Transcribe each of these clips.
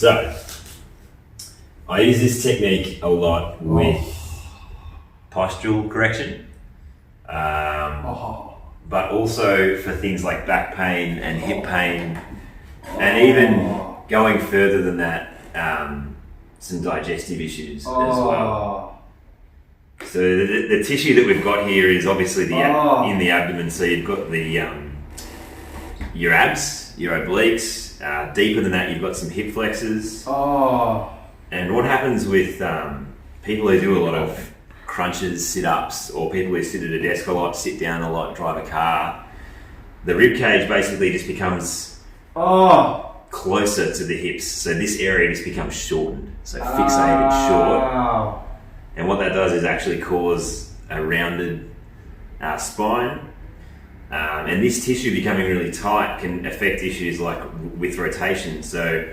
So, I use this technique a lot with postural correction, but also for things like back pain and hip pain, and even going further than that, some digestive issues as well. So the tissue that we've got here is obviously in the abdomen. So you've got your abs, your obliques. Deeper than that, you've got some hip flexors. And what happens with people who do a lot of crunches, sit-ups, or people who sit at a desk a lot, sit down a lot, drive a car, the rib cage basically just becomes closer to the hips. So this area just becomes shortened, so fixated short. And what that does is actually cause a rounded spine. And this tissue becoming really tight can affect issues like with rotation. So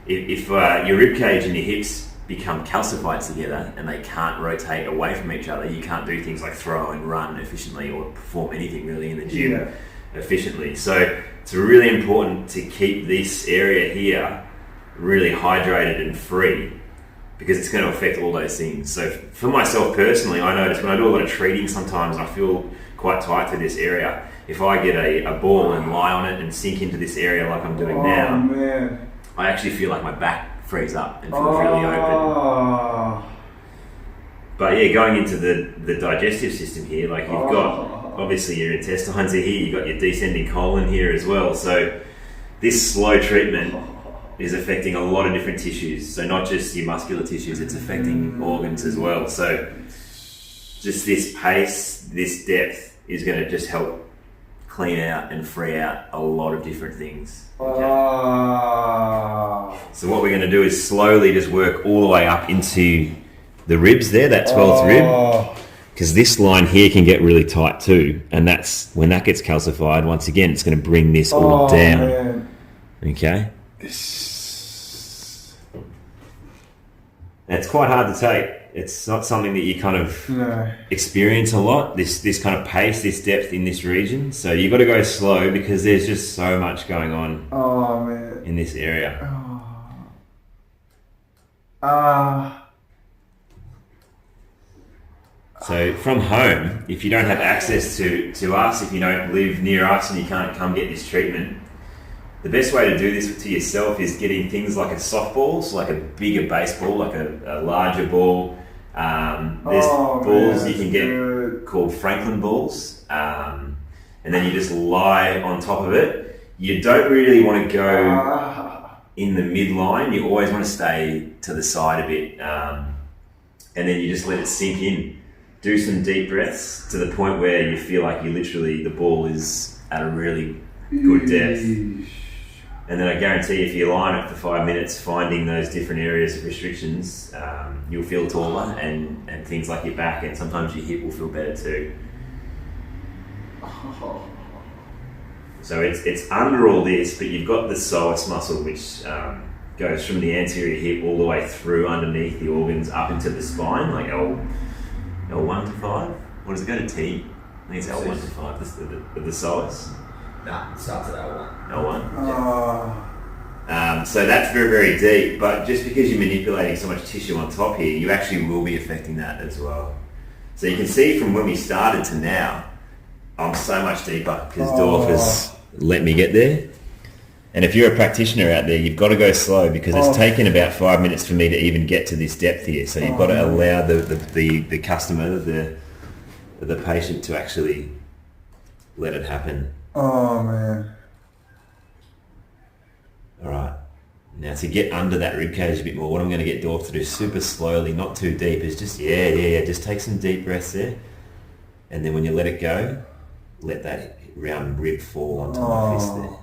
if your rib cage and your hips become calcified together and they can't rotate away from each other, you can't do things like throw and run efficiently or perform anything really in the gym efficiently. So it's really important to keep this area here really hydrated and free, because it's going to affect all those things. So for myself personally, I notice when I do a lot of treating sometimes I feel quite tight to this area. If I get a ball and lie on it and sink into this area like I'm doing now, I actually feel like my back frees up and feels really open. But yeah, going into the digestive system here, like you've got, obviously your intestines are here, you've got your descending colon here as well. So this slow treatment is affecting a lot of different tissues. So not just your muscular tissues, it's affecting organs as well. So just this pace, this depth is going to just help clean out and free out a lot of different things. Okay? So what we're going to do is slowly just work all the way up into the ribs there, that 12th rib, because this line here can get really tight too, and that's when that gets calcified. Once again, it's going to bring this all down. Man. Okay. And it's quite hard to take. It's not something that you kind of experience a lot, this kind of pace, this depth in this region. So you've got to go slow because there's just so much going on in this area. So from home, if you don't have access to us, if you don't live near us and you can't come get this treatment, the best way to do this to yourself is getting things like a softball, so like a bigger baseball, like a larger ball. There's balls you can get called Franklin balls, and then you just lie on top of it. You don't really want to go in the midline. You always want to stay to the side a bit, and then you just let it sink in. Do some deep breaths to the point where you feel like the ball is at a really good depth. And then I guarantee if you line up for 5 minutes finding those different areas of restrictions, you'll feel taller, and things like your back and sometimes your hip will feel better too. So it's under all this, but you've got the psoas muscle, which goes from the anterior hip all the way through underneath the organs up into the spine, like L1 to 5. What does it go to T? I think it's L1 to 5, the psoas. Nah, it starts at L1. L1? So that's very, very deep, but just because you're manipulating so much tissue on top here, you actually will be affecting that as well. So you can see from when we started to now, I'm so much deeper because Dorf has let me get there. And if you're a practitioner out there, you've got to go slow because it's taken about 5 minutes for me to even get to this depth here. So you've got to allow the customer, the patient, to actually let it happen. Oh man. Alright, now to get under that ribcage a bit more, what I'm going to get Dorf to do super slowly, not too deep, is just, just take some deep breaths there. And then when you let it go, let that round rib fall onto my fist there.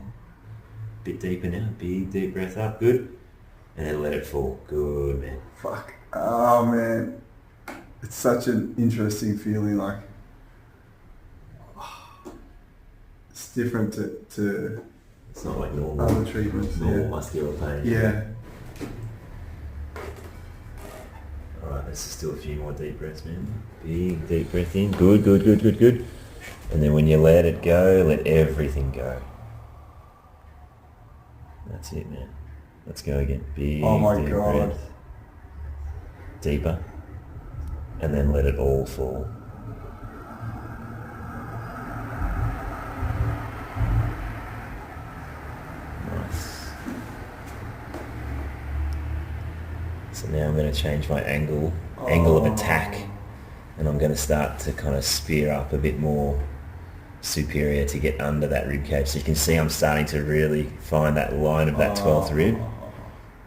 Bit deeper now, big deep breath up, good. And then let it fall, good man. Fuck, oh man. It's such an interesting feeling, like, it's different to it's not like normal other treatments. Normal muscular pain. Yeah. Alright, let's just do a few more deep breaths, man. Big deep breath in. Good. And then when you let it go, let everything go. That's it, man. Let's go again. Big, Oh my deep God. breath. Deeper. And then let it all fall. Nice. So now I'm going to change my angle of attack, and I'm going to start to kind of spear up a bit more superior to get under that rib cage. So you can see I'm starting to really find that line of that 12th rib,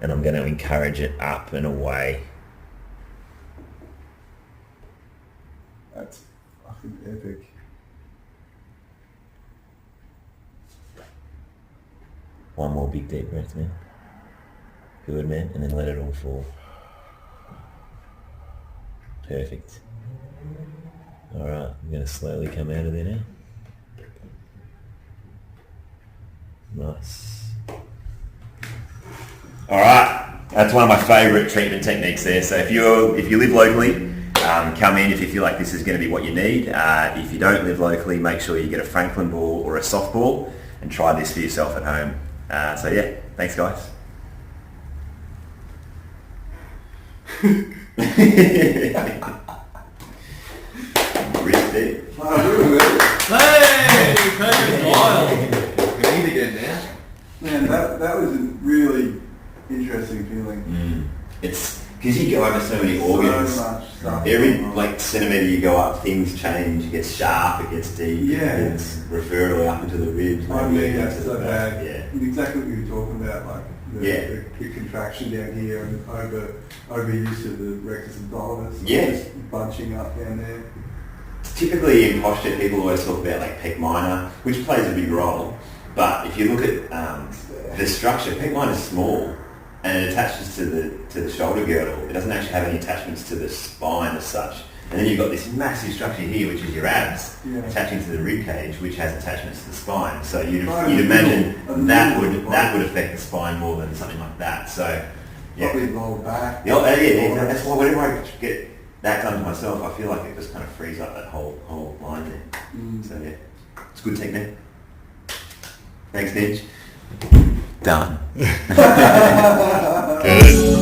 and I'm going to encourage it up and away. That's fucking epic. One more big deep breath, man. Good, man. And then let it all fall. Perfect. Alright, I'm going to slowly come out of there now. Nice. Alright, that's one of my favourite treatment techniques there. So if you live locally, come in if you feel like this is going to be what you need. If you don't live locally, make sure you get a Franklin ball or a softball and try this for yourself at home. So yeah, thanks guys. Hey, Craig wild. We need to get down. Man, that was a really interesting feeling. It's because you go over so many organs. So much stuff. Every centimetre you go up, things change. It gets sharp, it gets deep. Yeah. It gets referred up into the ribs. Oh maybe yeah, up that's to so the back. bad. Yeah. Exactly what you were talking about, like the contraction down here and overuse of the rectus abdominis. Yes. Just bunching up down there. Typically in posture, people always talk about like pec minor, which plays a big role. But if you look at the structure, pec minor is small and it attaches to the shoulder girdle. It doesn't actually have any attachments to the spine as such. And then you've got this massive structure here, which is your abs, attaching to the rib cage, which has attachments to the spine. So you'd imagine that would affect the spine more than something like that. So yeah, Probably lower back. Yeah, that's why whenever I get that done to myself, I feel like it just kind of frees up that whole line there. So yeah, it's a good technique. Thanks, Nidge. Done. Good.